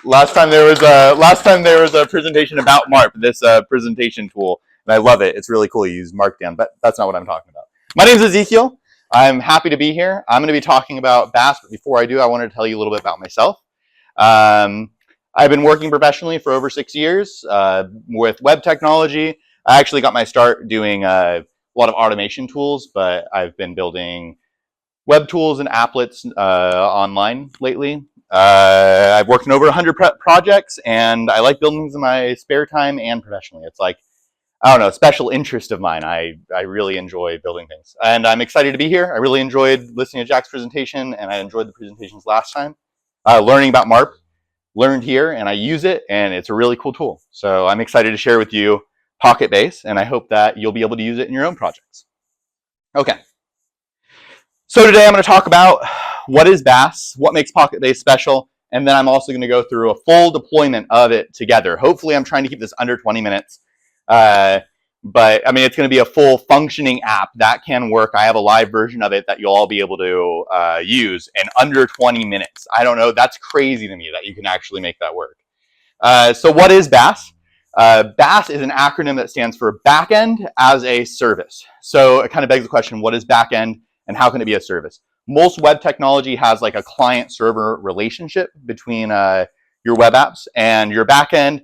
Last time there was a presentation about MARP, this presentation tool, and I love it. It's really cool. You use Markdown, but that's not what I'm talking about. My name is Ezekiel. I'm happy to be here. I'm going to be talking about BaaS, but before I do, I wanted to tell you a little bit about myself. I've been working professionally for over 6 years with web technology. I actually got my start doing a lot of automation tools, but I've been building web tools and applets online lately. I've worked on over 100 projects, and I like building things in my spare time and professionally. It's like, I don't know, a special interest of mine. I really enjoy building things. And I'm excited to be here. I really enjoyed listening to Jack's presentation, and I enjoyed the presentations last time. Learning about MARP, learned here, and I use it, and it's a really cool tool. So I'm excited to share with you PocketBase, and I hope that you'll be able to use it in your own projects. Okay. So today I'm going to talk about what is BaaS, what makes PocketBase special, and then I'm also going to go through a full deployment of it together. Hopefully I'm trying to keep this under 20 minutes, but I mean, it's going to be a full functioning app that can work. I have a live version of it that you'll all be able to use in under 20 minutes. I don't know, that's crazy to me that you can actually make that work. So what is BaaS? BaaS is an acronym that stands for Backend as a Service. So it kind of begs the question, what is backend and how can it be a service? Most web technology has like a client-server relationship between your web apps, and your backend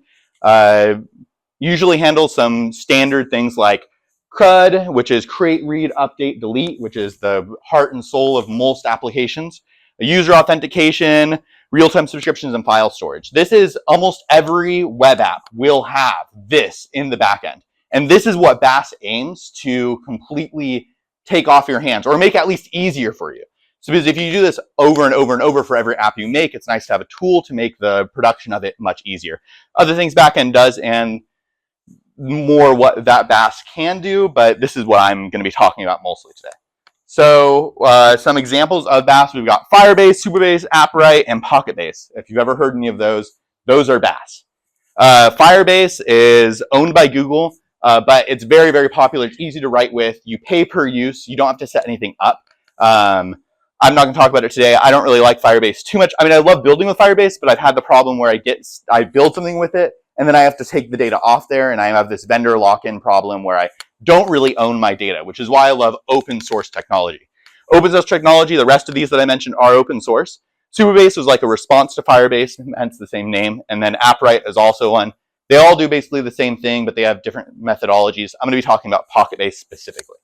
usually handles some standard things like CRUD, which is create, read, update, delete, which is the heart and soul of most applications, user authentication, real-time subscriptions, and file storage. This is almost every web app will have this in the backend. And this is what BaaS aims to completely take off your hands, or make at least easier for you. So because if you do this over and over and over for every app you make, it's nice to have a tool to make the production of it much easier. Other things backend does, and more what that BaaS can do, but this is what I'm going to be talking about mostly today. So some examples of BaaS, we've got Firebase, Superbase, AppWrite, and PocketBase. If you've ever heard any of those are BaaS. Firebase is owned by Google, but it's very, very popular. It's easy to write with. You pay per use. You don't have to set anything up. I'm not going to talk about it today. I don't really like Firebase too much. I mean, I love building with Firebase, but I've had the problem where I build something with it, and then I have to take the data off there, and I have this vendor lock-in problem where I don't really own my data, which is why I love open source technology. Open source technology, the rest of these that I mentioned are open source. Superbase was like a response to Firebase, hence the same name, and then AppWrite is also one. They all do basically the same thing, but they have different methodologies. I'm going to be talking about PocketBase specifically.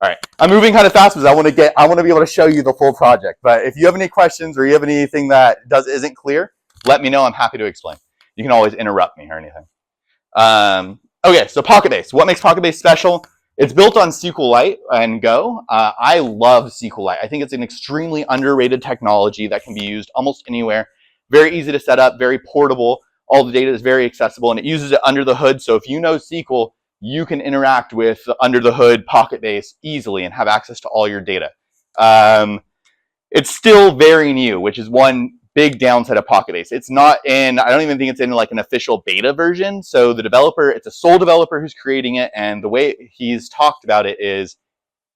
All right, I'm moving kind of fast because I want to be able to show you the full project. But if you have any questions or you have anything that isn't clear, let me know. I'm happy to explain. You can always interrupt me or anything. Okay, so PocketBase. What makes PocketBase special? It's built on SQLite and Go. I love SQLite. I think it's an extremely underrated technology that can be used almost anywhere. Very easy to set up, very portable. All the data is very accessible, and it uses it under the hood. So if you know SQL, you can interact with the under the hood PocketBase easily and have access to all your data. It's still very new, which is one big downside of PocketBase. It's not in, I don't even think it's in like an official beta version. So the developer, it's a sole developer who's creating it, and the way he's talked about it is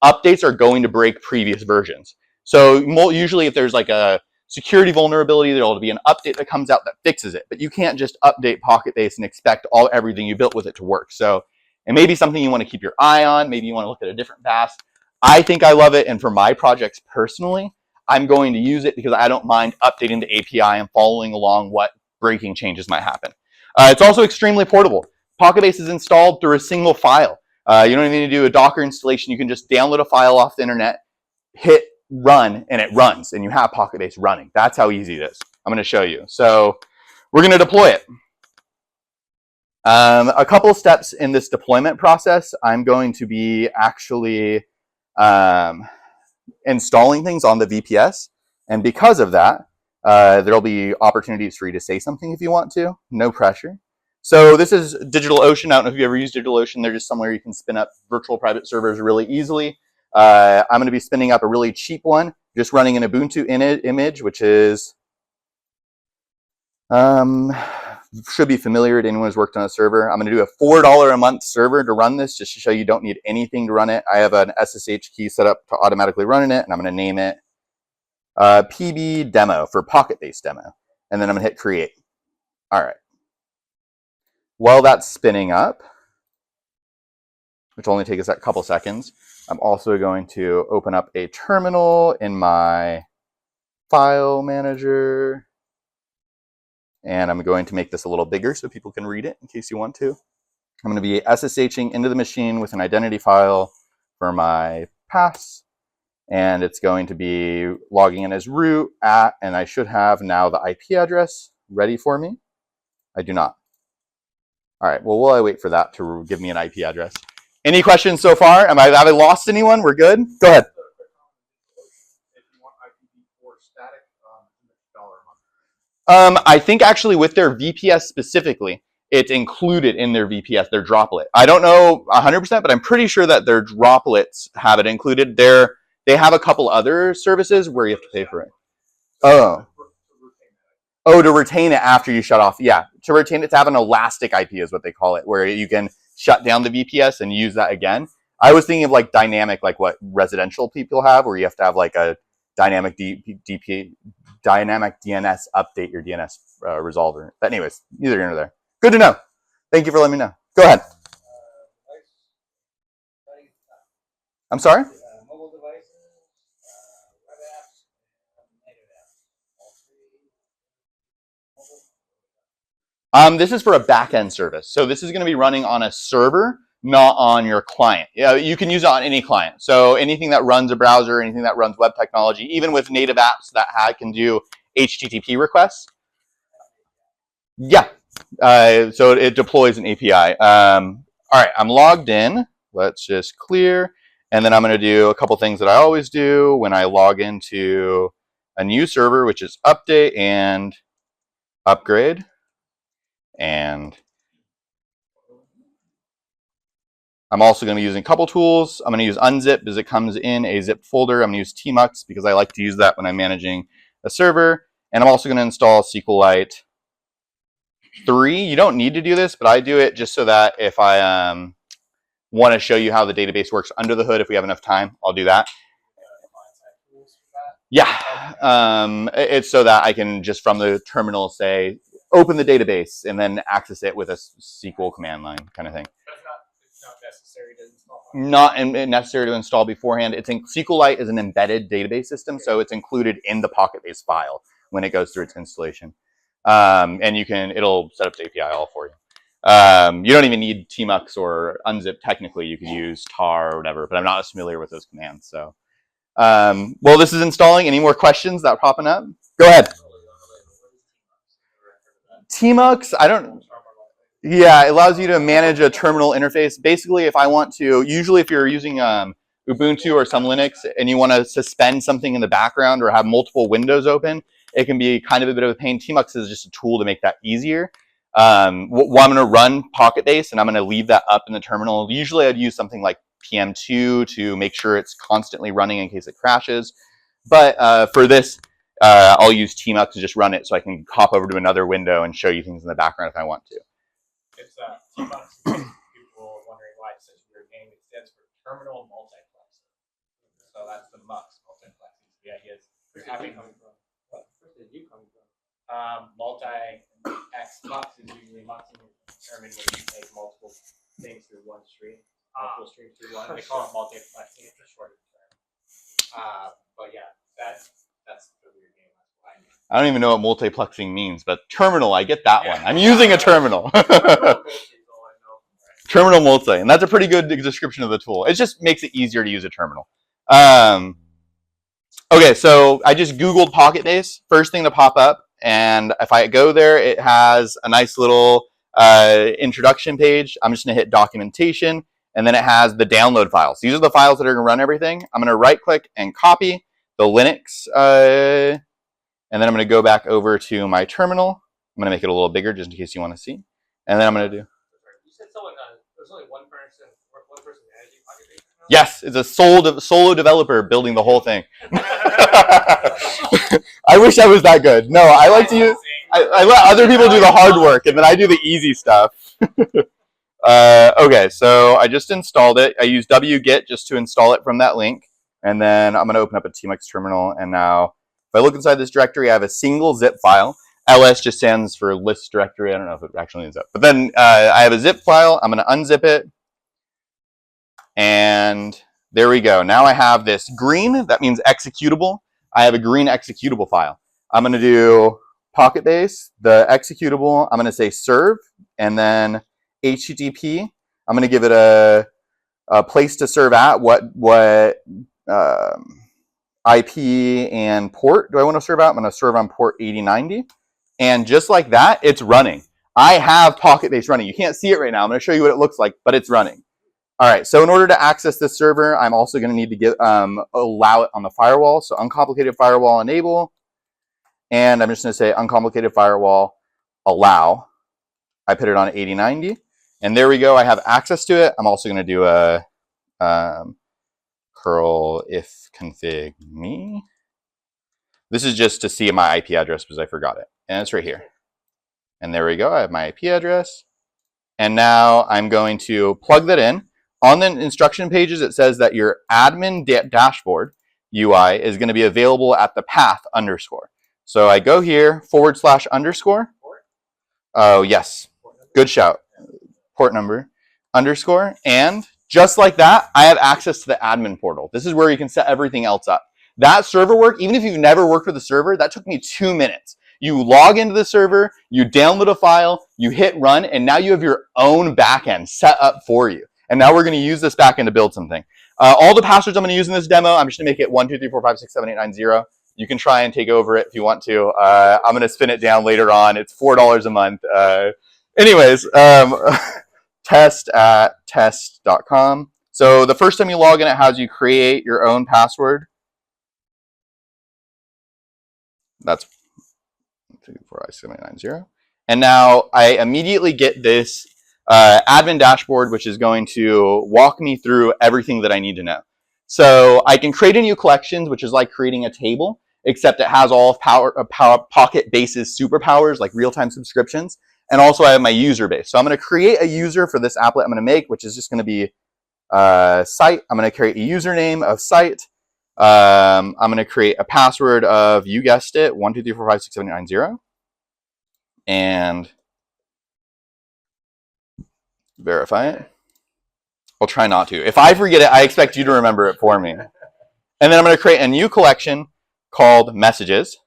updates are going to break previous versions. So usually if there's like a security vulnerability, there'll be an update that comes out that fixes it. But you can't just update PocketBase and expect everything you built with it to work. So it may be something you want to keep your eye on. Maybe you want to look at a different BaaS. I think I love it, and for my projects personally, I'm going to use it because I don't mind updating the API and following along what breaking changes might happen. It's also extremely portable. PocketBase is installed through a single file. You don't even need to do a Docker installation. You can just download a file off the internet, hit run, and it runs, and you have PocketBase running. That's how easy it is. I'm going to show you. So we're going to deploy it. A couple steps in this deployment process. I'm going to be actually installing things on the VPS, and because of that, there'll be opportunities for you to say something if you want to. No pressure. So this is DigitalOcean. I don't know if you've ever used DigitalOcean. They're just somewhere you can spin up virtual private servers really easily. I'm going to be spinning up a really cheap one, just running an Ubuntu image, which is should be familiar to anyone who's worked on a server. I'm going to do a $4 a month server to run this, just to show you don't need anything to run it. I have an SSH key set up to automatically run it, and I'm going to name it PB Demo for PocketBase Demo. and then I'm going to hit create. All right. While that's spinning up, which will only take us a couple seconds, I'm also going to open up a terminal in my file manager. And I'm going to make this a little bigger so people can read it in case you want to. I'm going to be SSHing into the machine with an identity file for my pass. And it's going to be logging in as root at, and I should have now the IP address ready for me. I do not. All right, well, while I wait for that to give me an IP address. Any questions so far? Have I lost anyone? We're good? Go ahead. I think actually with their VPS specifically, it's included in their VPS, their droplet. I don't know 100%, but I'm pretty sure that their droplets have it included. They have a couple other services where you have to pay for it. Oh, to retain it after you shut off. Yeah, to retain it, to have an elastic IP is what they call it, where you can shut down the VPS and use that again. I was thinking of like dynamic, like what residential people have, where you have to have like a dynamic dynamic DNS update your DNS resolver. But anyways, neither here nor there. Good to know. Thank you for letting me know. Go ahead. I'm sorry? Mobile devices, web apps, native apps. This is for a back-end service. So this is going to be running on a server, not on your client. Yeah, you can use it on any client. So anything that runs a browser, anything that runs web technology, even with native apps that can do HTTP requests. Yeah. So it deploys an API. All right, I'm logged in. Let's just clear. And then I'm going to do a couple things that I always do when I log into a new server, which is update and upgrade. And I'm also going to be using a couple tools. I'm going to use unzip because it comes in a zip folder. I'm going to use tmux because I like to use that when I'm managing a server. And I'm also going to install SQLite 3. You don't need to do this, but I do it just so that if I want to show you how the database works under the hood, if we have enough time, I'll do that. Yeah, it's so that I can just from the terminal say, open the database and then access it with a SQL command line kind of thing. But it's not necessary to install. Not necessary to install beforehand. SQLite is an embedded database system, so it's included in the PocketBase file when it goes through its installation. And it'll set up the API all for you. You don't even need tmux or unzip technically. You could use tar or whatever, but I'm not as familiar with those commands. So, well, this is installing. Any more questions that are popping up? Go ahead. tmux, yeah, it allows you to manage a terminal interface. Basically, if I want to, usually if you're using Ubuntu or some Linux and you want to suspend something in the background or have multiple windows open, it can be kind of a bit of a pain. tmux is just a tool to make that easier. I'm going to run PocketBase and I'm going to leave that up in the terminal. Usually I'd use something like PM2 to make sure it's constantly running in case it crashes. But for this, I'll use tmux to just run it so I can hop over to another window and show you things in the background if I want to. It's tmux. People wondering why it's such a weird name. It stands for Terminal Multiplexer. So that's the MUX, multiplexing. The idea is you're having coming from. What? Where did you come from? Multi-X MUX is usually muxing to determine when you take multiple things through one stream, multiple streams through one. They call it multiplexing. It's a shorter term. But yeah, that's the weird name. I don't even know what multiplexing means, but terminal, I get that one. I'm using a terminal. Terminal multi, and that's a pretty good description of the tool. It just makes it easier to use a terminal. Okay, so I just Googled PocketBase, first thing to pop up, and if I go there, it has a nice little introduction page. I'm just gonna hit documentation, and then it has the download files. These are the files that are gonna run everything. I'm gonna right click and copy the Linux, and then I'm gonna go back over to my terminal. I'm gonna make it a little bigger just in case you wanna see. And then I'm gonna do. You said someone, there's only one person managing PocketBase? Yes, it's a solo developer building the whole thing. I wish I was that good. No, I like to use, I let other people do the hard work and then I do the easy stuff. Okay, so I just installed it. I use wget just to install it from that link. And then I'm gonna open up a tmux terminal. And now if I look inside this directory, I have a single zip file. ls just stands for list directory. I don't know if it actually ends up. But then I have a zip file. I'm going to unzip it. And there we go. Now I have this green. That means executable. I have a green executable file. I'm going to do PocketBase, the executable. I'm going to say serve, and then HTTP. I'm going to give it a place to serve at. What IP and port do I want to serve at? I'm going to serve on port 8090. And just like that, it's running. I have PocketBase running. You can't see it right now. I'm going to show you what it looks like, but it's running. All right, so in order to access this server, I'm also going to need to give allow it on the firewall. So uncomplicated firewall enable, and I'm just going to say uncomplicated firewall allow. I put it on 8090, and there we go. I have access to it. I'm also going to do a curl if config me. This is just to see my IP address because I forgot it, and it's right here. And there we go. I have my IP address, and now I'm going to plug that in. On the instruction pages, it says that your admin dashboard UI is going to be available at the path underscore. So I go here /_ Oh, yes. Good shout. Port number underscore. And just like that, I have access to the admin portal. This is where you can set everything else up. That server work, even if you've never worked with a server, that took me 2 minutes. You log into the server, you download a file, you hit run, and now you have your own backend set up for you. And now we're going to use this backend to build something. All the passwords I'm going to use in this demo, I'm just going to make it 1, 2, 3, 4, 5, 6, 7, 8, 9, 0. You can try and take over it if you want to. I'm going to spin it down later on. It's $4 a month. Anyways, test at test.com. So the first time you log in, it has you create your own password. That's 1, 2, 3, 4, 5, 6, 7, 8, 9, 0. And now I immediately get this admin dashboard, which is going to walk me through everything that I need to know. So I can create a new collection, which is like creating a table, except it has all of PocketBase's superpowers, like real-time subscriptions. And also I have my user base. So I'm going to create a user for this applet I'm going to make, which is just going to be site. I'm going to create a username of site. I'm going to create a password of, you guessed it, 1, 2, 3, 4, 5, 6, 7, 8, 9, 0. And verify it. I'll try not to. If I forget it, I expect you to remember it for me. And then I'm going to create a new collection called messages.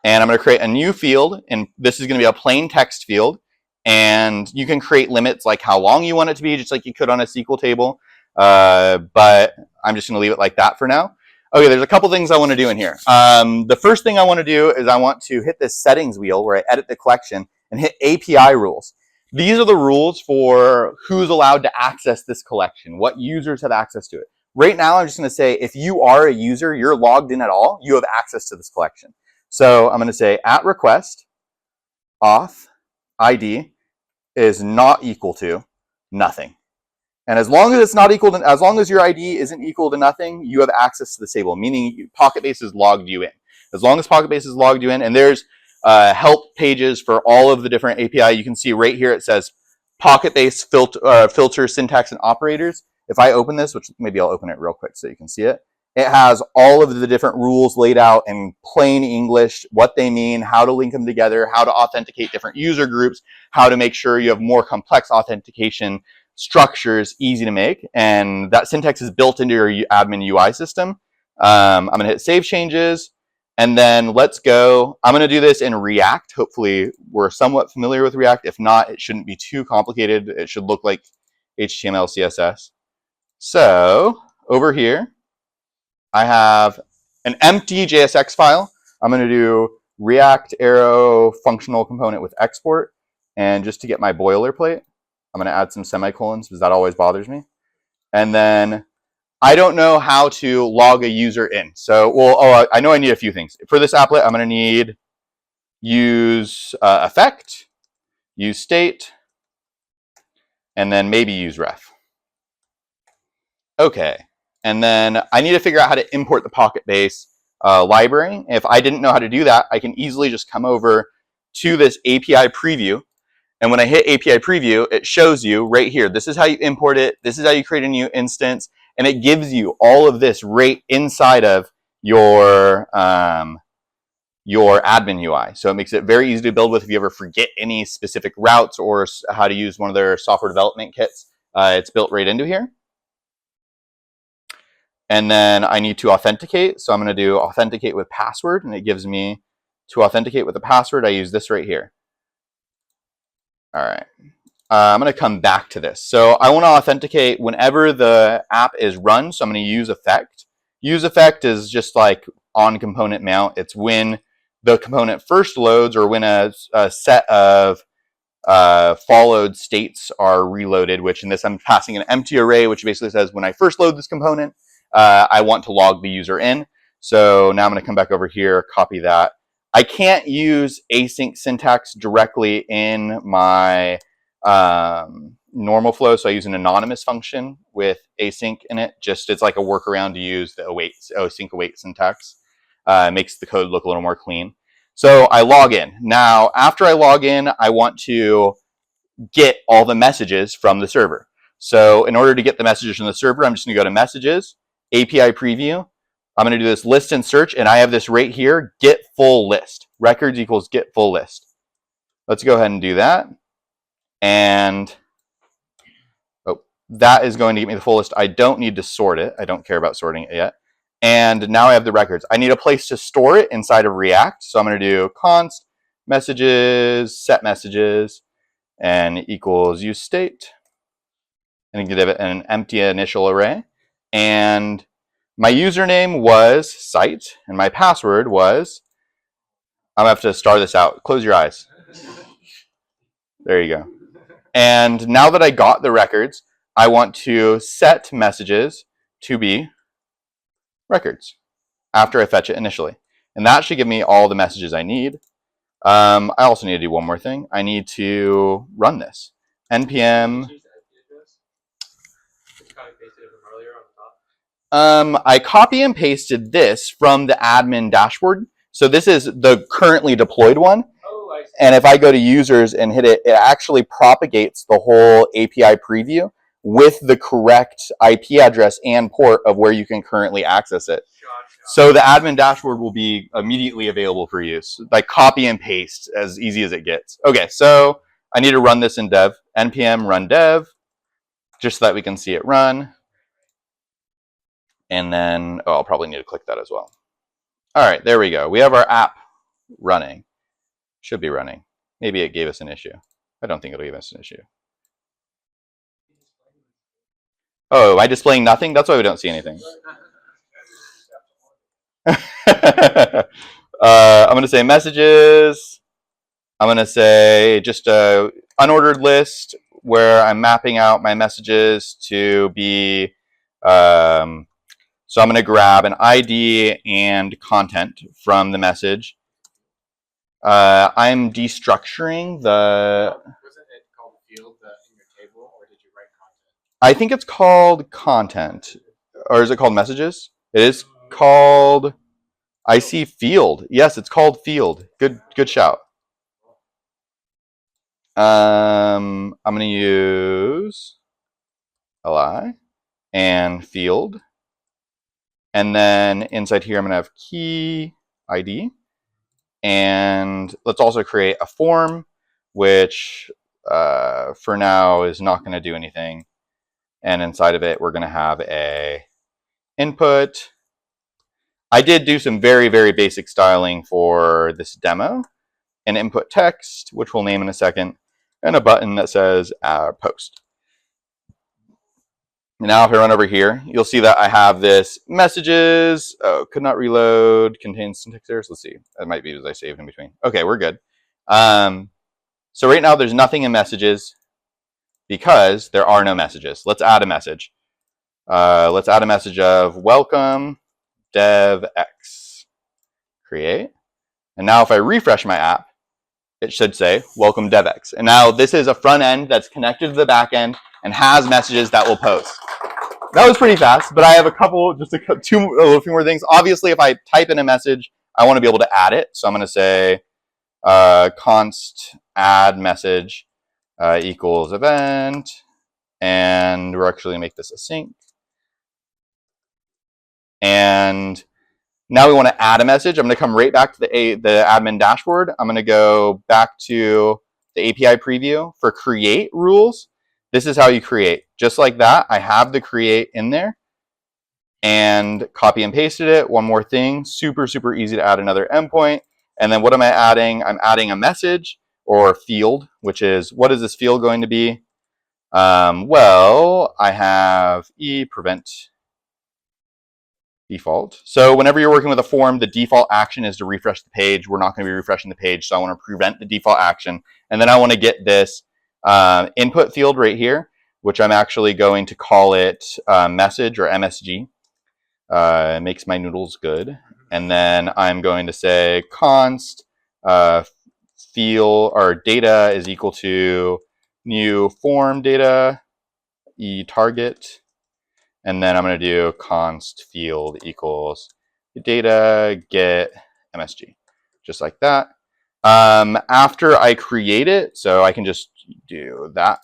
And I'm going to create a new field, and this is going to be a plain text field. And you can create limits like how long you want it to be, just like you could on a SQL table. But I'm just going to leave it like that for now. Okay, there's a couple things I want to do in here. The first thing I want to do is I want to hit this settings wheel where I edit the collection and hit API rules. These are the rules for who's allowed to access this collection, what users have access to it. Right now, I'm just going to say if you are a user, you're logged in at all, you have access to this collection. So I'm going to say at request, auth, ID is not equal to nothing. And as long as it's not equal to, as long as your ID isn't equal to nothing, you have access to the table, meaning PocketBase has logged you in. As long as PocketBase has logged you in, and there's help pages for all of the different API. You can see right here it says PocketBase filter syntax and operators. If I open this, which maybe I'll open it real quick so you can see it, it has all of the different rules laid out in plain English, what they mean, how to link them together, how to authenticate different user groups, how to make sure you have more complex authentication structures easy to make. And that syntax is built into your admin UI system. I'm going to hit save changes. And then let's go. I'm going to do this in React. Hopefully we're somewhat familiar with React. If not, it shouldn't be too complicated. It should look like HTML, CSS. So over here, I have an empty JSX file. I'm going to do React arrow functional component with export. And just to get my boilerplate, I'm going to add some semicolons because that always bothers me. And then I don't know how to log a user in. So, well, I know I need a few things. For this applet, I'm going to need use effect, use state, and then maybe use ref. Okay. And then I need to figure out how to import the PocketBase library. If I didn't know how to do that, I can easily just come over to this API preview. And when I hit API preview, it shows you right here. This is how you import it. This is how you create a new instance. And it gives you all of this right inside of your your admin UI. So it makes it very easy to build with if you ever forget any specific routes or how to use one of their software development kits. It's built right into here. And then I need to authenticate. So I'm going to do authenticate with password, and it gives me to authenticate with a password. I use this right here. All right. I'm going to come back to this. So I want to authenticate whenever the app is run. So I'm going to use effect. Use effect is just like on component mount. It's when the component first loads or when a set of followed states are reloaded, which in this I'm passing an empty array, which basically says when I first load this component, I want to log the user in. So now I'm going to come back over here, copy that. I can't use async syntax directly in my normal flow, so I use an anonymous function with async in it. Just it's like a workaround to use the async await syntax. It makes the code look a little more clean. So I log in. Now, after I log in, I want to get all the messages from the server. So in order to get the messages from the server, I'm just going to go to Messages, API Preview. I'm going to do this list and search, and I have this right here, get full list. Records equals get full list. Let's go ahead and do that. And that is going to get me the full list. I don't need to sort it. I don't care about sorting it yet. And now I have the records. I need a place to store it inside of React. So I'm going to do const messages, set messages, and equals use state. And give it an empty initial array. And my username was site, and my password was, I'm going to have to star this out. Close your eyes. There you go. And now that I got the records, I want to set messages to be records after I fetch it initially. And that should give me all the messages I need. I also need to do one more thing. I need to run this. npm. I copy and pasted this from the admin dashboard. So this is the currently deployed one. And if I go to users and hit it, it actually propagates the whole API preview with the correct IP address and port of where you can currently access it. So the admin dashboard will be immediately available for use. Like copy and paste, as easy as it gets. Okay, so I need to run this in dev. npm run dev, just so that we can see it run. And then, I'll probably need to click that as well. All right, there we go. We have our app running. Should be running. Maybe it gave us an issue. I don't think it'll give us an issue. Oh, am I displaying nothing? That's why we don't see anything. I'm going to say messages. I'm going to say just a unordered list where I'm mapping out my messages to be, so I'm going to grab an ID and content from the message. I'm destructuring the... Wasn't it called field in your table, or did you write content? I think it's called content. Or is it called messages? It is called... I see field. Yes, it's called field. Good shout. I'm going to use li and field. And then inside here, I'm going to have key ID. And let's also create a form, which for now is not going to do anything. And inside of it, we're going to have a input. I did do some very, very basic styling for this demo. An input text, which we'll name in a second, and a button that says post. Now if I run over here, you'll see that I have this messages, could not reload, contains syntax errors. Let's see, that might be as I saved in between. Okay, we're good. So right now there's nothing in messages because there are no messages. Let's add a message. Let's add a message of welcome devx. Create. And now if I refresh my app, it should say welcome devx. And now this is a front end that's connected to the back end and has messages that will post. That was pretty fast, but I have a couple, just a few more things. Obviously, if I type in a message, I want to be able to add it. So I'm going to say const add message equals event, and we're actually going to make this async. And Now we want to add a message. I'm going to come right back to the admin dashboard. I'm going to go back to the API preview for create rules. This is how you create. Just like that, I have the create in there and copy and pasted it. One more thing, super, super easy to add another endpoint. And then what am I adding? I'm adding a message or field, which is, what is this field going to be? Well, I have prevent default. So whenever you're working with a form, the default action is to refresh the page. We're not going to be refreshing the page, so I want to prevent the default action. And then I want to get this input field right here, which I'm actually going to call it message or MSG. It makes my noodles good. And then I'm going to say const field or data is equal to new form data target. And then I'm going to do const field equals data get MSG, just like that. After I create it, so I can just do that.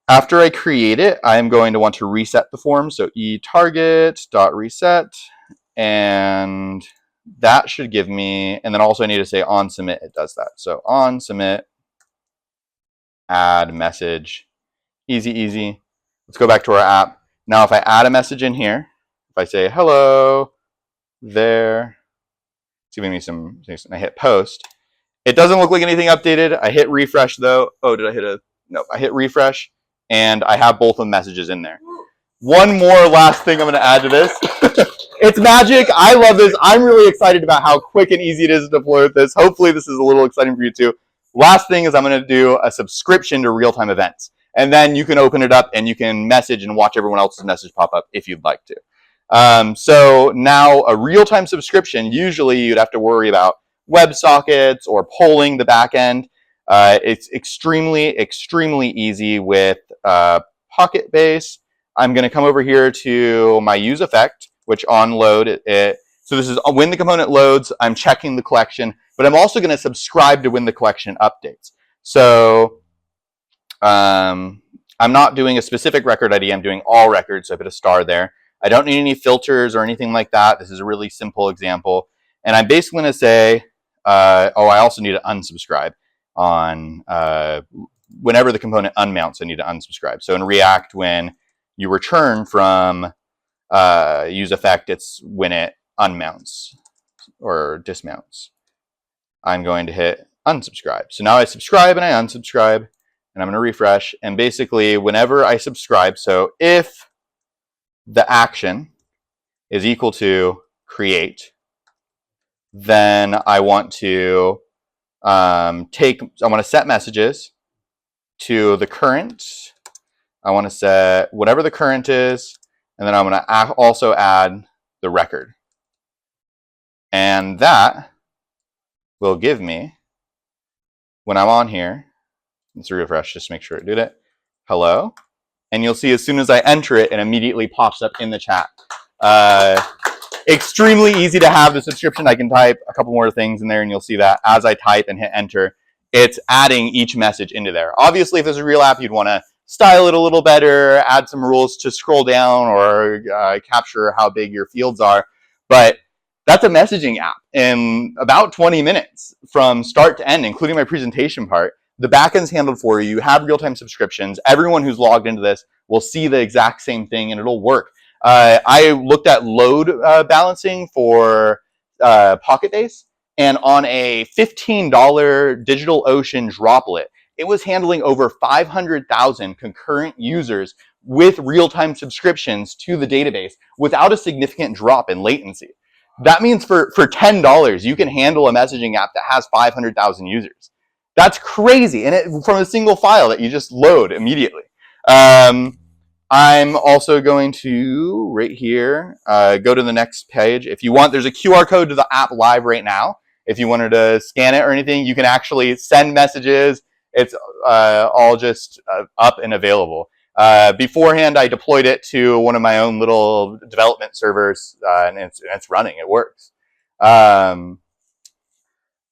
After I create it, I'm going to want to reset the form. So target.reset, and that should give me, and then also I need to say on submit, it does that. So on submit, add message, easy, easy. Let's go back to our app. Now, if I add a message in here, if I say hello there, it's giving me some, I hit post. It doesn't look like anything updated. I hit refresh though. Oh, did I hit a, no, I hit refresh and I have both of the messages in there. One more last thing I'm going to add to this. It's magic. I love this. I'm really excited about how quick and easy it is to deploy with this. Hopefully this is a little exciting for you too. Last thing is I'm going to do a subscription to real-time events. And then you can open it up and you can message and watch everyone else's message pop up if you'd like to. So now a real-time subscription, usually you'd have to worry about WebSockets or polling the back end. It's extremely, extremely easy with PocketBase. I'm going to come over here to my use effect, which on load it. So this is when the component loads, I'm checking the collection, but I'm also going to subscribe to when the collection updates. So I'm not doing a specific record ID. I'm doing all records. So I put a star there. I don't need any filters or anything like that. This is a really simple example. And I'm basically going to say, I also need to unsubscribe on whenever the component unmounts, I need to unsubscribe. So in React, when you return from use effect, it's when it unmounts or dismounts. I'm going to hit unsubscribe. So now I subscribe and I unsubscribe, and I'm going to refresh. And basically, whenever I subscribe, so if the action is equal to create, then I want to I want to set messages to the current. I want to set whatever the current is, and then I'm going to also add the record. And that will give me, when I'm on here, let's refresh just to make sure it did it, hello. And you'll see as soon as I enter it, it immediately pops up in the chat. Extremely easy to have the subscription. I can type a couple more things in there and you'll see that as I type and hit enter, it's adding each message into there. Obviously, if it's a real app, you'd want to style it a little better, add some rules to scroll down or capture how big your fields are. But that's a messaging app in about 20 minutes from start to end, including my presentation part. The backend's handled for you. You have real-time subscriptions. Everyone who's logged into this will see the exact same thing and it'll work. I looked at load balancing for PocketBase, and on a $15 DigitalOcean droplet, it was handling over 500,000 concurrent users with real-time subscriptions to the database without a significant drop in latency. That means for $10, you can handle a messaging app that has 500,000 users. That's crazy, and from a single file that you just load immediately. I'm also going to, right here, go to the next page. If you want, there's a QR code to the app live right now. If you wanted to scan it or anything, you can actually send messages. It's all just up and available. Beforehand, I deployed it to one of my own little development servers, and it's running. It works.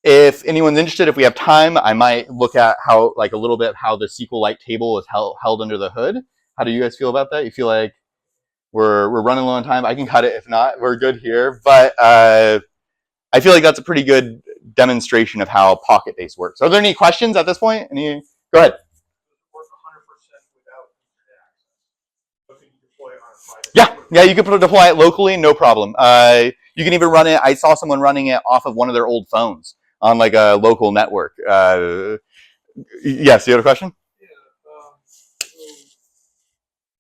If anyone's interested, if we have time, I might look at how, like, a little bit how the SQLite table is held under the hood. How do you guys feel about that? You feel like we're running low on time. I can cut it if not. We're good here, but I feel like that's a pretty good demonstration of how PocketBase works. Are there any questions at this point? Go ahead. Work 100% without internet access. So can you deploy it on a private Yeah, network? you can deploy it locally, no problem. You can even run it. I saw someone running it off of one of their old phones on like a local network. Yes, you had a question? Yeah. So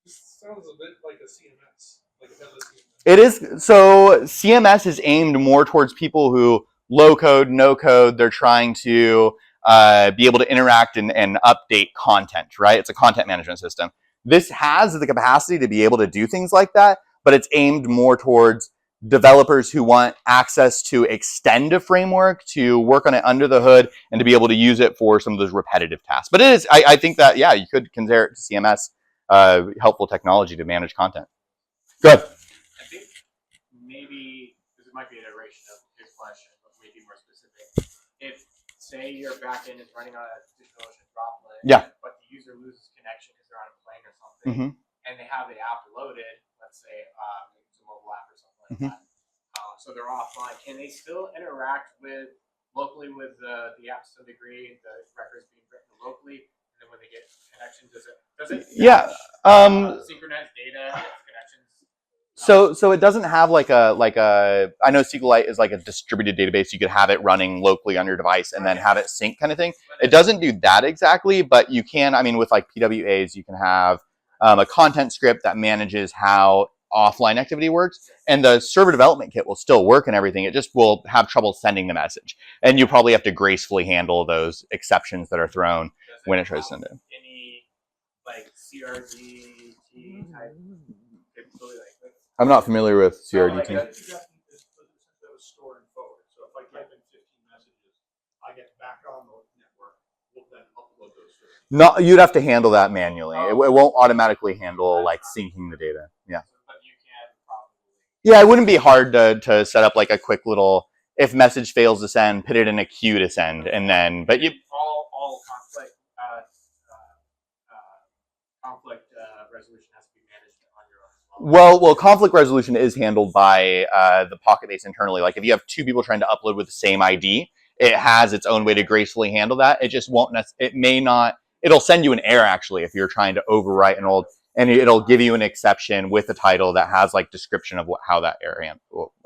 this sounds a bit like a CMS, like a headless CMS. It is. So CMS is aimed more towards people who low code, no code. They're trying to be able to interact and update content, right? It's a content management system. This has the capacity to be able to do things like that, but it's aimed more towards developers who want access to extend a framework, to work on it under the hood, and to be able to use it for some of those repetitive tasks. But it is, I think that, yeah, you could compare it to CMS, helpful technology to manage content. Go ahead. I think maybe this might be an iteration of his question, but maybe more specific. If, say, your backend is running on a DigitalOcean droplet, yeah, but the user loses connection because they're on a plane or something, and they have the app loaded, let's say it's a mobile app or something like that, so they're offline, can they still interact with locally with the app to some degree, the records being written locally, and then when they get connection, does it yeah, synchronize data if connections? So it doesn't have like a I know SQLite is like a distributed database. You could have it running locally on your device and then have it sync kind of thing. It doesn't do that exactly, but you can, I mean, with like PWAs, you can have a content script that manages how offline activity works, and the server development kit will still work and everything. It just will have trouble sending the message, and you probably have to gracefully handle those exceptions that are thrown when it tries to send it. Any like CRDT type capability like that? I'm not familiar with CRDT. Like that was stored and forward. So if I type in 15 messages, I get back on the network. We'll then upload those. No, you'd have to handle that manually. It won't automatically handle like syncing the data. Yeah. But you can probably. Yeah, it wouldn't be hard to set up like a quick little, if message fails to send, put it in a queue to send, and then, but you. All conflict resolution has to be managed on your own. Well, conflict resolution is handled by the PocketBase internally. Like if you have two people trying to upload with the same ID, it has its own way to gracefully handle that. It just won't. It may not. It'll send you an error actually if you're trying to overwrite an old, and it'll give you an exception with a title that has like description of how that error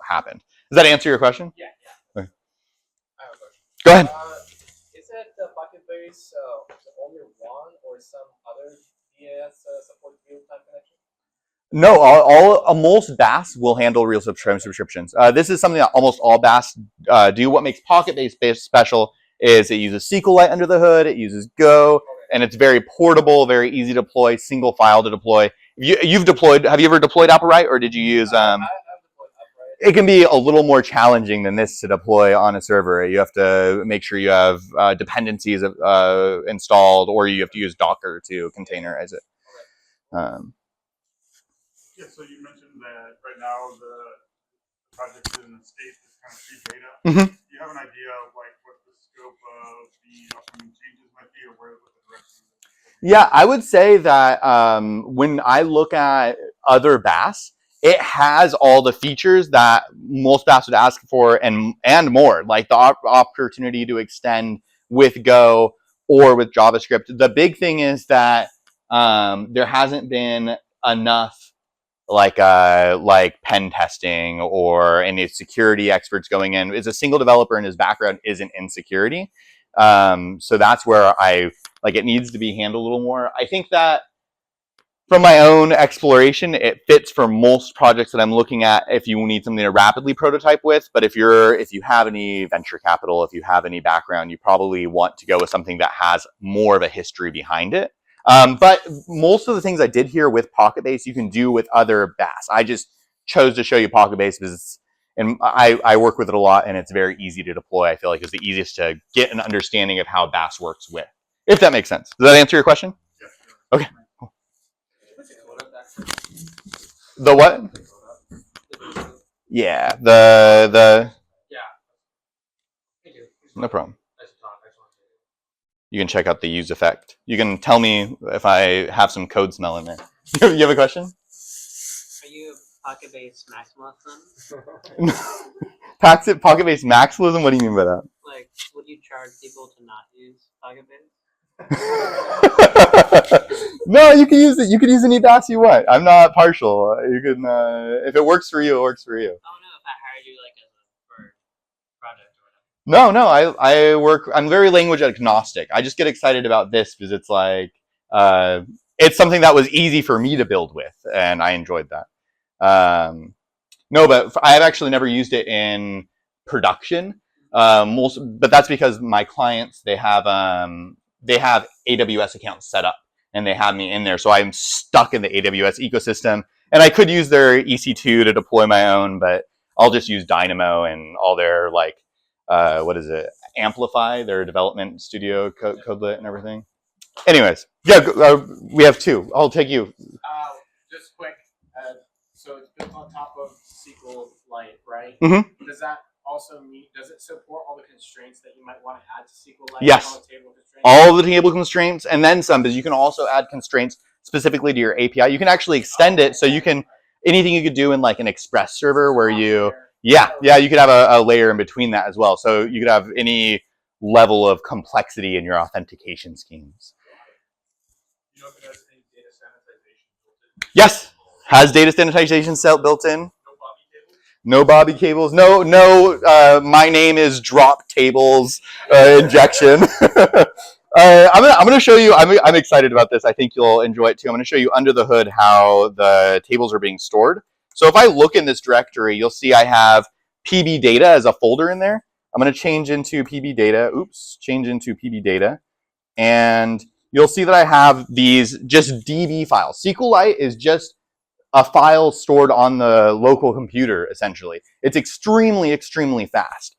happened. Does that answer your question? Yeah. Okay. I have a question. Go ahead. Is it the PocketBase the only one or some other BaaS support real-time connection? No, most BaaS will handle real-time subscriptions. This is something that almost all BaaS do. What makes PocketBase special is it uses SQLite under the hood, it uses Go, and it's very portable, very easy to deploy, single file to deploy. You've deployed, have you ever deployed Apple, or did you use... I've deployed Apple. It can be a little more challenging than this to deploy on a server. You have to make sure you have dependencies installed, or you have to use Docker to containerize it. Yeah, so you mentioned that right now the project is in the state that's kind of pre-beta. Mm-hmm. Do you have an idea of like what the scope of the upcoming changes might be, or what the direction is? Yeah, I would say that when I look at other BaaS, it has all the features that most BaaS would ask for and more, like the opportunity to extend with Go or with JavaScript. The big thing is that there hasn't been enough like pen testing or any security experts going in. Is a single developer and his background isn't in security. So that's where it needs to be handled a little more. I think that from my own exploration, it fits for most projects that I'm looking at if you need something to rapidly prototype with. But if you have any venture capital, if you have any background, you probably want to go with something that has more of a history behind it. But most of the things I did here with PocketBase, you can do with other BaaS. I just chose to show you PocketBase because I work with it a lot, and it's very easy to deploy. I feel like it's the easiest to get an understanding of how BaaS works with, if that makes sense. Does that answer your question? Yes. Okay. The what? Yeah, the no problem. You can check out the use effect. You can tell me if I have some code smell in there. You have a question? Are you PocketBase maximalism? PocketBase maximalism? What do you mean by that? Like, would you charge people to not use PocketBase? No, you can use it. You can use any BaaS you want. I'm not partial. You can, if it works for you, it works for you. I don't know if I hired you like for project or whatever. No, I work. I'm very language agnostic. I just get excited about this because it's like it's something that was easy for me to build with, and I enjoyed that. No, but I've actually never used it in production. But that's because my clients they have AWS accounts set up, and they have me in there, so I'm stuck in the AWS ecosystem. And I could use their EC2 to deploy my own, but I'll just use Dynamo and all their like what is it? Amplify, their development studio codelet and everything. Anyways, yeah, we have two. I'll take you. Just quick. So it's built on top of SQLite, right? Mm-hmm. Does that also mean, does it support all the constraints that you might want to add to SQLite? Yes. All the table constraints and then some, because you can also add constraints specifically to your API. You can actually extend it so you can, anything you could do in like an Express server where you, you could have a layer in between that as well. So you could have any level of complexity in your authentication schemes. You know if it has any data sanitization built in? Yes, has data sanitization built in. No Bobby cables? No, my name is drop tables injection. I'm gonna show you. I'm excited about this. I think you'll enjoy it too. I'm gonna show you under the hood how the tables are being stored. So if I look in this directory, you'll see I have PB data as a folder in there. I'm gonna change into PB data. Change into PB data, and you'll see that I have these just DB files. SQLite is just a file stored on the local computer, essentially. It's extremely, extremely fast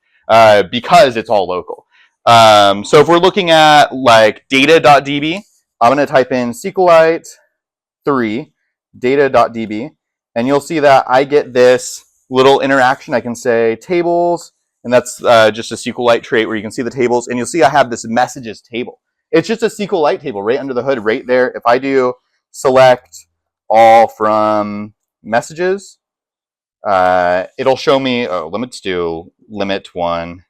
because it's all local. So if we're looking at like data.db, I'm going to type in SQLite 3 data.db, and you'll see that I get this little interaction. I can say tables, and that's just a SQLite trait where you can see the tables, and you'll see I have this messages table. It's just a SQLite table right under the hood, right there. If I do select all from messages, it'll show me limits to limit one,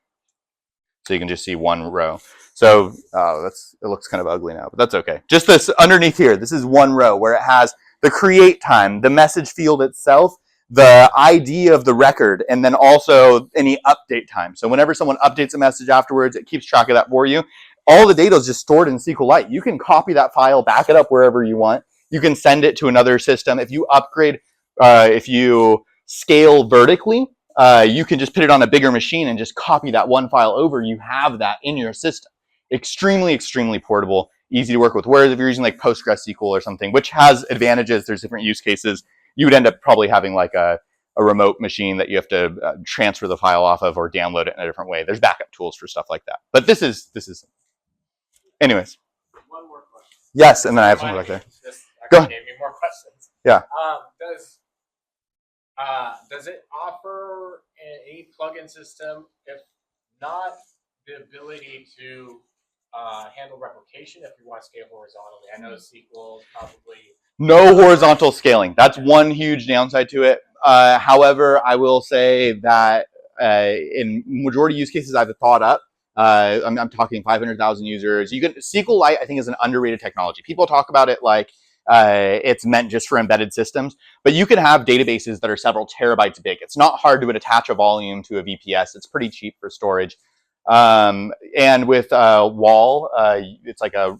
so you can just see one row. So it looks kind of ugly now, but that's okay. Just this underneath here, this is one row where it has the create time, the message field itself, the ID of the record, and then also any update time. So whenever someone updates a message afterwards, it keeps track of that for you. All the data is just stored in SQLite. You can copy that file, back it up wherever you want. You can send it to another system. If you upgrade, if you scale vertically, you can just put it on a bigger machine and just copy that one file over. You have that in your system. Extremely, extremely portable, easy to work with. Whereas if you're using like PostgreSQL or something, which has advantages, there's different use cases, you would end up probably having like a remote machine that you have to transfer the file off of or download it in a different way. There's backup tools for stuff like that. But this is, anyways. One more question. Yes, and then I have some more back there. Go ahead. Gave me more questions. Yeah. Does it offer any plugin system, if not the ability to handle replication if you want to scale horizontally? I know SQL is probably no horizontal scaling. That's one huge downside to it. However, I will say that in majority use cases I've thought up, I'm talking 500,000 users. SQLite, I think, is an underrated technology. People talk about it like it's meant just for embedded systems, but you can have databases that are several terabytes big. It's not hard to attach a volume to a VPS. It's pretty cheap for storage. And with Wall, it's like a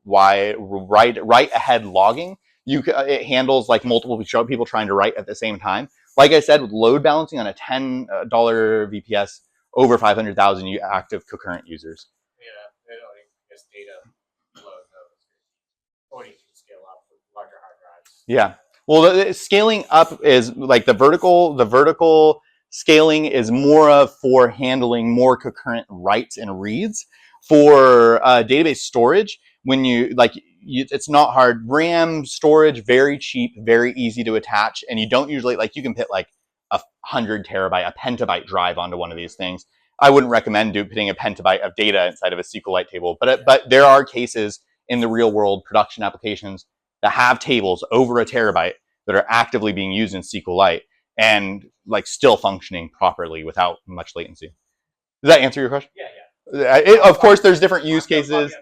write ahead logging. It handles like multiple people trying to write at the same time. Like I said, with load balancing on a $10 VPS, over 500,000 active concurrent users. Yeah, I guess data load only can scale up with larger hard drives. Yeah. Well, the scaling up is like the vertical scaling is more of for handling more concurrent writes and reads. For database storage, when it's not hard. RAM storage, very cheap, very easy to attach, and you don't usually, like, you can put like 100 terabyte, a petabyte drive onto one of these things. I wouldn't recommend putting a petabyte of data inside of a SQLite table, but there are cases in the real world production applications that have tables over a terabyte that are actively being used in SQLite and like still functioning properly without much latency. Does that answer your question? Yeah. Of course, there's different use cases.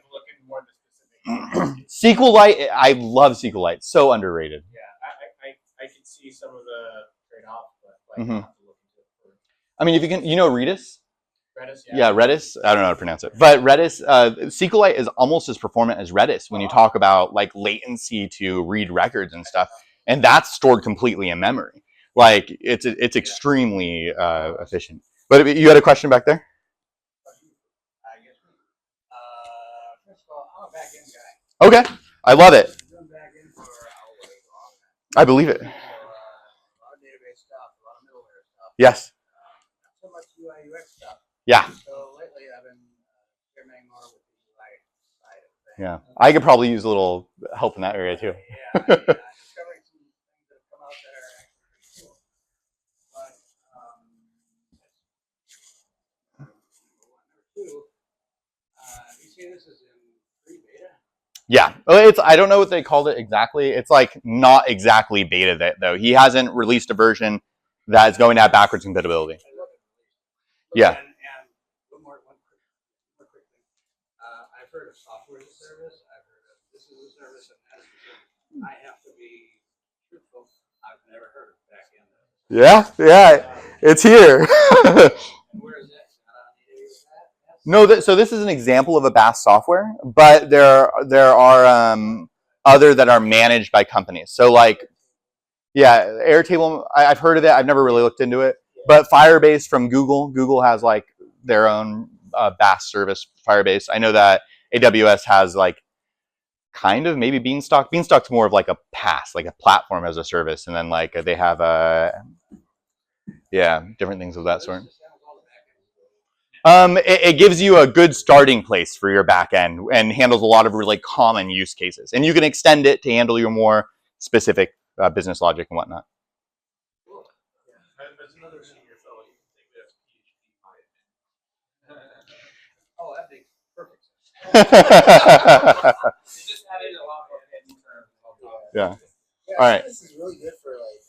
SQLite, I love SQLite. So underrated. Yeah, I can see some of the trade-offs, but like, I'll have to look into it further. I mean, if you can, you know Redis? Redis, Yeah, Redis. I don't know how to pronounce it, but Redis, SQLite is almost as performant as Redis when you talk about like latency to read records and stuff, and that's stored completely in memory. Like it's extremely efficient. But you had a question back there? I guess. First of all, I'm a back-end guy. Okay, I love it. I've done back-end for I believe it. a lot of database stuff, a lot of middleware stuff. Yes. Not so much UI UX stuff. Yeah. So lately, I've been experimenting more with the UI side of things. Yeah. I could probably use a little help in that area too. Yeah. Discovering some things that have come out that are actually pretty cool. But number two, you see this is in pre-beta? Yeah, it's, I don't know what they called it exactly. It's like not exactly beta though. He hasn't released a version that is going to have backwards compatibility. Yeah. And one quick thing. I've heard of software as a service. I've heard of this is a service and that is a service. I have to be truthful. I've never heard of back-end. Yeah, it's here. And where is that? No, so this is an example of a BaaS software, but there are other that are managed by companies. So like, yeah, Airtable, I've heard of it. I've never really looked into it. But Firebase from Google, Google has like their own BaaS service, Firebase. I know that AWS has like kind of maybe Beanstalk. Beanstalk's more of like a PaaS, like a platform as a service, and then like they have different things of that sort. It gives you a good starting place for your back end and handles a lot of really common use cases. And you can extend it to handle your more specific business logic and whatnot. Cool. Yeah. As another senior fellow, you can think that's PHP. Oh, that makes perfect sense. You just added a lot more hidden terms. Yeah. All right. This is really good for like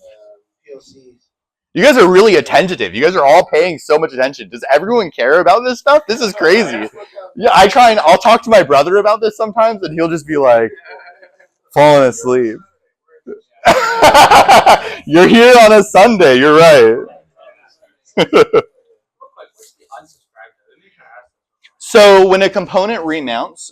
POCs. You guys are really attentive. You guys are all paying so much attention. Does everyone care about this stuff? This is crazy. Yeah, I'll talk to my brother about this sometimes, and he'll just be like, falling asleep. You're here on a Sunday. You're right. So when a component remounts,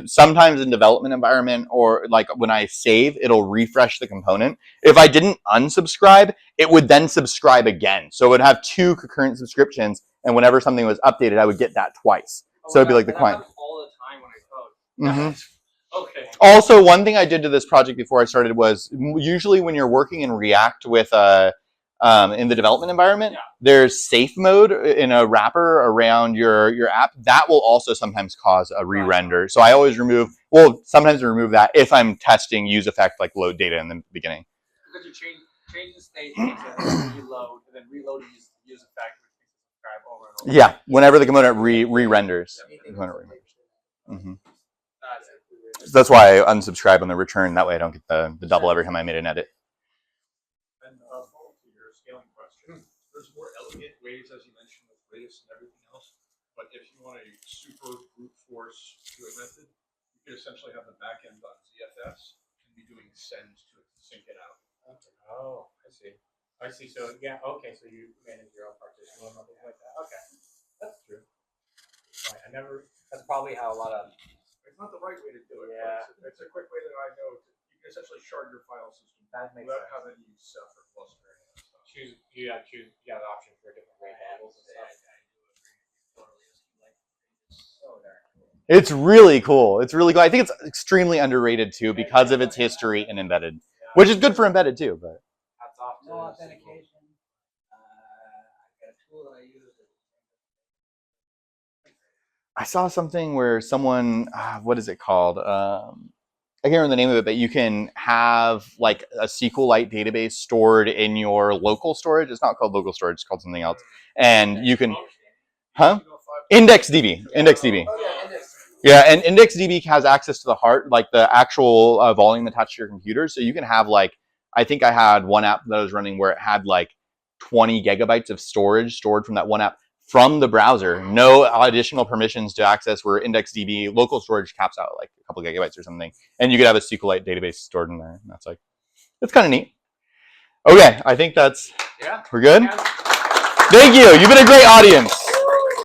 sometimes in development environment or like when I save, it'll refresh the component. If I didn't unsubscribe, it would then subscribe again. So it would have two concurrent subscriptions, and whenever something was updated, I would get that twice. So it'd be like the client. All the time when I code. Mm-hmm. Okay. Also, one thing I did to this project before I started was usually when you're working in React with in the development environment, there's safe mode in a wrapper around your app. That will also sometimes cause a re-render. So I always sometimes remove that if I'm testing use effect like load data in the beginning. Because you change the state, reload, and then reload and use effect, which makes it subscribe over and over. Yeah, whenever the component re-renders. Mm-hmm. So that's why I unsubscribe on the return. That way I don't get the double every time I made an edit. And follow to your scaling question. There's more elegant ways, as you mentioned, with Redis and everything else. But if you want a super brute force to it method, you could essentially have the backend on ZFS and be doing sends to it to sync it out. Oh, I see. So yeah, okay. So you manage your own partition or something like that. Okay, that's true. Right. That's probably how a lot of. It's not the right way to do it. Yeah. It's a quick way that I know. You can essentially shard your file system without having to use Ceph or Cluster or any of that stuff. You have the option for different rate handles and stuff. So there. It's really cool. I think it's extremely underrated too because of its history in embedded, which is good for embedded too. But that's off to authentication. I've got a tool that I use. I saw something where someone, what is it called? I can't remember the name of it, but you can have like a SQLite database stored in your local storage. It's not called local storage; it's called something else. And you can, IndexedDB. Yeah, and IndexedDB has access to the heart, like the actual volume attached to your computer. So you can have like I think I had one app that I was running where it had like 20 gigabytes of storage stored from that one app from the browser. No additional permissions to access, where IndexedDB local storage caps out at like a couple gigabytes or something. And you could have a SQLite database stored in there. And that's kind of neat. Okay, I think we're good. Yeah. Thank you. You've been a great audience.